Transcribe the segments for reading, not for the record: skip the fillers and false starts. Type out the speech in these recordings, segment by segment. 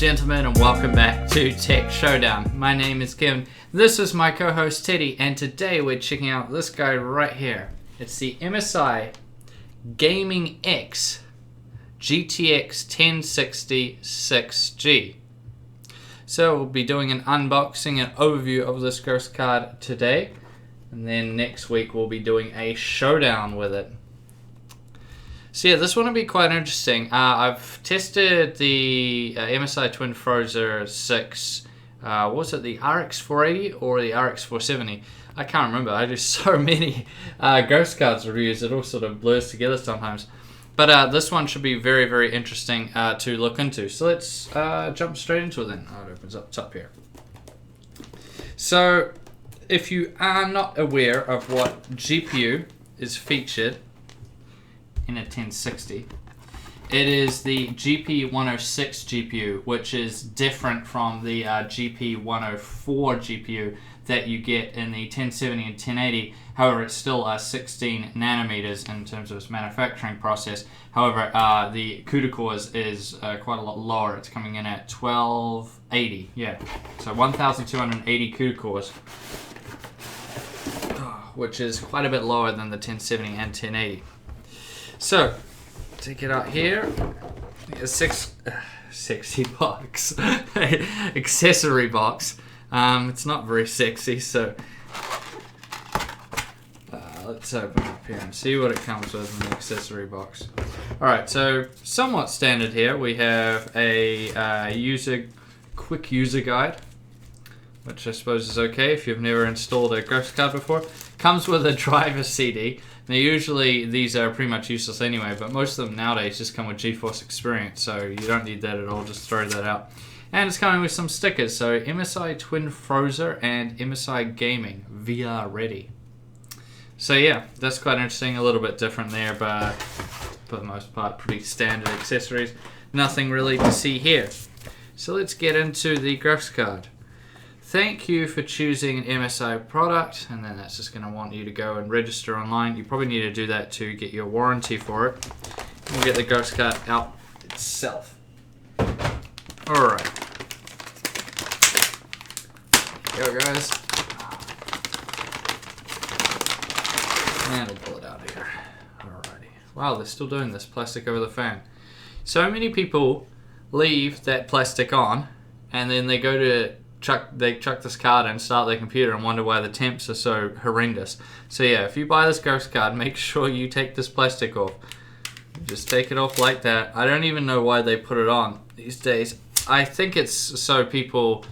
gentlemen, and welcome back to Tech Showdown. My name is Kevin, this is my co-host Teddy, and today we're checking out this guy right here. It's the MSI Gaming X GTX1060 6G. So we'll be doing an unboxing and overview of this ghost card today, and then next week we'll be doing a showdown with it. So yeah, this one will be quite interesting. I've tested the MSI Twin Frozr 6, was it the RX 480 or the RX 470? I can't remember, I do so many ghost cards reviews, it all sort of blurs together sometimes. But this one should be very, very interesting to look into. So let's jump straight into it then. Oh, it opens up top here. So if you are not aware of what GPU is featured in a 1060, it is the GP106 GPU, which is different from the GP104 GPU that you get in the 1070 and 1080. However, it's still 16 nanometers in terms of its manufacturing process. However, the CUDA cores is quite a lot lower. It's coming in at 1280, yeah. So 1280 CUDA cores, which is quite a bit lower than the 1070 and 1080. So, take it out here. A sexy box, accessory box. It's not very sexy, so let's open up here and see what it comes with in the accessory box. Alright, so somewhat standard here. We have a quick user guide, which I suppose is okay if you've never installed a ghost card before. Comes with a driver CD. Now usually these are pretty much useless anyway, but most of them nowadays just come with GeForce Experience, so you don't need that at all, just throw that out. And it's coming with some stickers, so MSI Twin Frozr and MSI Gaming VR ready. So yeah, that's quite interesting, a little bit different there, but for the most part pretty standard accessories. Nothing really to see here. So let's get into the graphics card. Thank you for choosing an MSI product, and then that's just going to want you to go and register online. You probably need to do that to get your warranty for it. We'll get the ghost card out itself. Alright. Here we go, guys. And we'll pull it out here. Alrighty. Wow, they're still doing this plastic over the fan. So many people leave that plastic on, and then they go to chuck this card and start their computer and wonder why the temps are so horrendous. So yeah, if you buy this ghost card, make sure you take this plastic off. Just take it off like that. I don't even know why they put it on these days. I think it's so people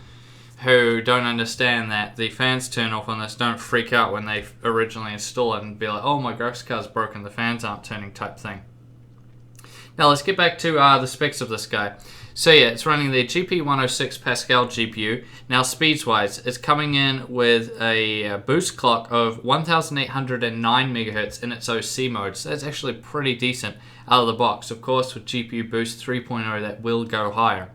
who don't understand that the fans turn off on this don't freak out when they originally install it and be like, oh, my ghost card's broken, the fans aren't turning type thing. Now let's get back to the specs of this guy. So yeah, it's running the GP106 Pascal GPU. Now speeds wise, it's coming in with a boost clock of 1809 MHz in its OC mode. So that's actually pretty decent out of the box. Of course, with GPU Boost 3.0 that will go higher.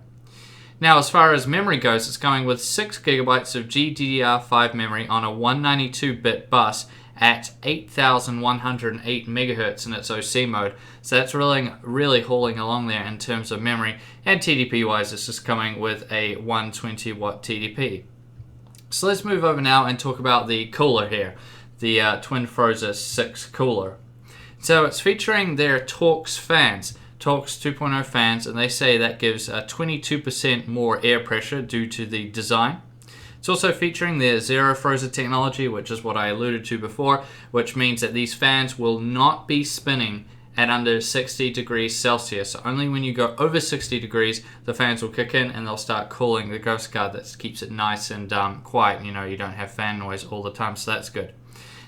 Now as far as memory goes, it's going with 6 GB of GDDR5 memory on a 192-bit bus at 8108 MHz in its OC mode. So that's really hauling along there in terms of memory. And TDP wise, it's just coming with a 120 watt TDP. So let's move over now and talk about the cooler here, the Twin Frozr 6 cooler. So it's featuring their Torx fans, Torx 2.0 fans, and they say that gives 22% more air pressure due to the design. It's also featuring their Zero Frozr technology, which is what I alluded to before, which means that these fans will not be spinning at under 60 degrees Celsius. So only when you go over 60 degrees, the fans will kick in and they'll start cooling the ghost card. That keeps it nice and quiet. You know, you don't have fan noise all the time, so that's good.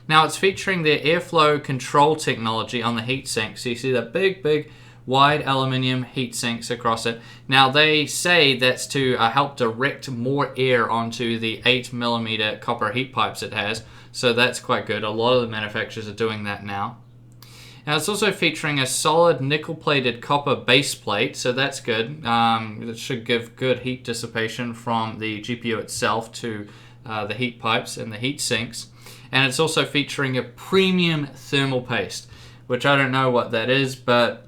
Now it's featuring their airflow control technology on the heatsink. So you see that big wide aluminium heat sinks across it. Now they say that's to help direct more air onto the 8mm copper heat pipes it has, so that's quite good. A lot of the manufacturers are doing that now. Now it's also featuring a solid nickel-plated copper base plate, so that's good. It should give good heat dissipation from the GPU itself to the heat pipes and the heat sinks. And it's also featuring a premium thermal paste, which I don't know what that is, but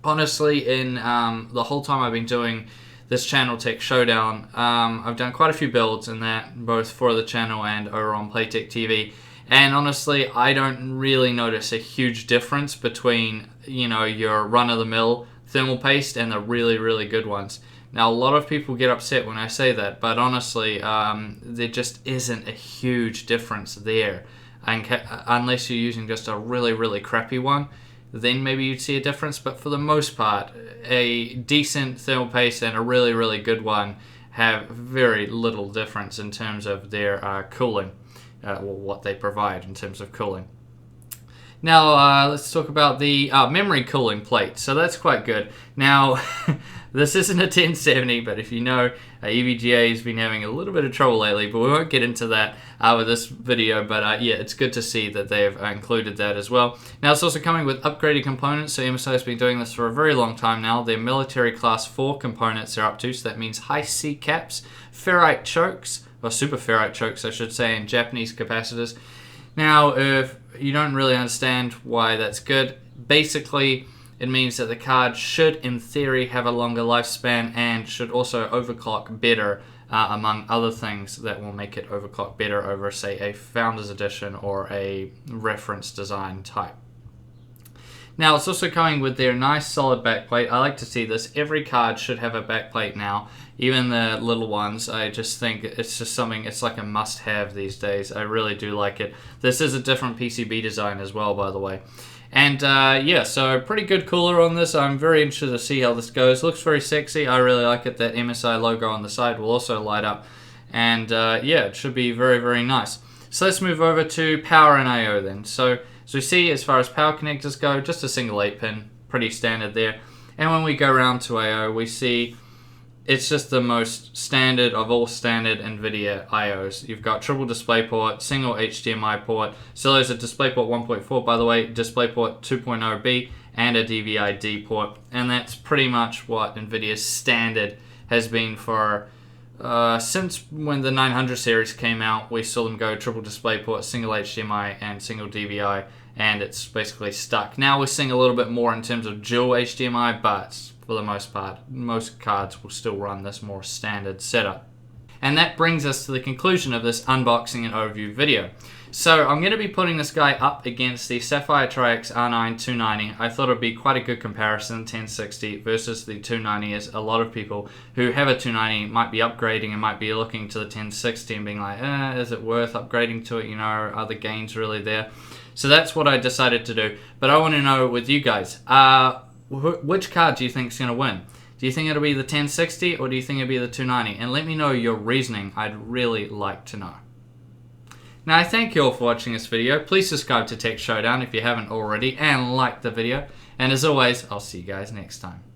honestly, in the whole time I've been doing this channel Tech Showdown. I've done quite a few builds in that, both for the channel and over on Playtech TV. And honestly, I don't really notice a huge difference between, you know, your run-of-the-mill thermal paste and the really, really good ones. Now, a lot of people get upset when I say that, but honestly, there just isn't a huge difference there. Unless you're using just a really, really crappy one, then maybe you'd see a difference. But for the most part, a decent thermal paste and a really, really good one have very little difference in terms of their cooling, or what they provide in terms of cooling. Now, let's talk about the memory cooling plate. So that's quite good. Now, this isn't a 1070, but if you know, EVGA has been having a little bit of trouble lately, but we won't get into that with this video. But yeah, it's good to see that they've included that as well. Now, it's also coming with upgraded components. So MSI has been doing this for a very long time now. Their military class 4 components are up to, so that means high C caps, ferrite chokes, or super ferrite chokes, I should say, and Japanese capacitors. Now, if you don't really understand why that's good, basically it means that the card should, in theory, have a longer lifespan and should also overclock better, among other things that will make it overclock better over, say, a Founders Edition or a reference design type. Now, it's also coming with their nice solid backplate. I like to see this. Every card should have a backplate now, even the little ones. I just think it's just something, it's like a must-have these days. I really do like it. This is a different PCB design as well, by the way. And yeah, so pretty good cooler on this. I'm very interested to see how this goes. Looks very sexy. I really like it. That MSI logo on the side will also light up. And yeah, it should be very, very nice. So let's move over to power and I/O then. So we see, as far as power connectors go, just a single 8-pin, pretty standard there. And when we go around to I/O, we see it's just the most standard of all standard NVIDIA I/Os. You've got triple DisplayPort, single HDMI port. So there's a DisplayPort 1.4, by the way, DisplayPort 2.0B, and a DVI-D port. And that's pretty much what NVIDIA's standard has been for since when the 900 series came out. We saw them go triple DisplayPort, single HDMI, and single DVI, and it's basically stuck. Now we're seeing a little bit more in terms of dual HDMI, but for the most part, most cards will still run this more standard setup. And that brings us to the conclusion of this unboxing and overview video. So I'm going to be putting this guy up against the Sapphire Tri-X R9 290. I thought it would be quite a good comparison, 1060 versus the 290, as a lot of people who have a 290 might be upgrading and might be looking to the 1060 and being like, is it worth upgrading to it? You know, are the gains really there? So that's what I decided to do. But I want to know with you guys, which card do you think is going to win? Do you think it'll be the 1060 or do you think it'll be the 290? And let me know your reasoning. I'd really like to know. Now, I thank you all for watching this video. Please subscribe to Tech Showdown if you haven't already and like the video. And as always, I'll see you guys next time.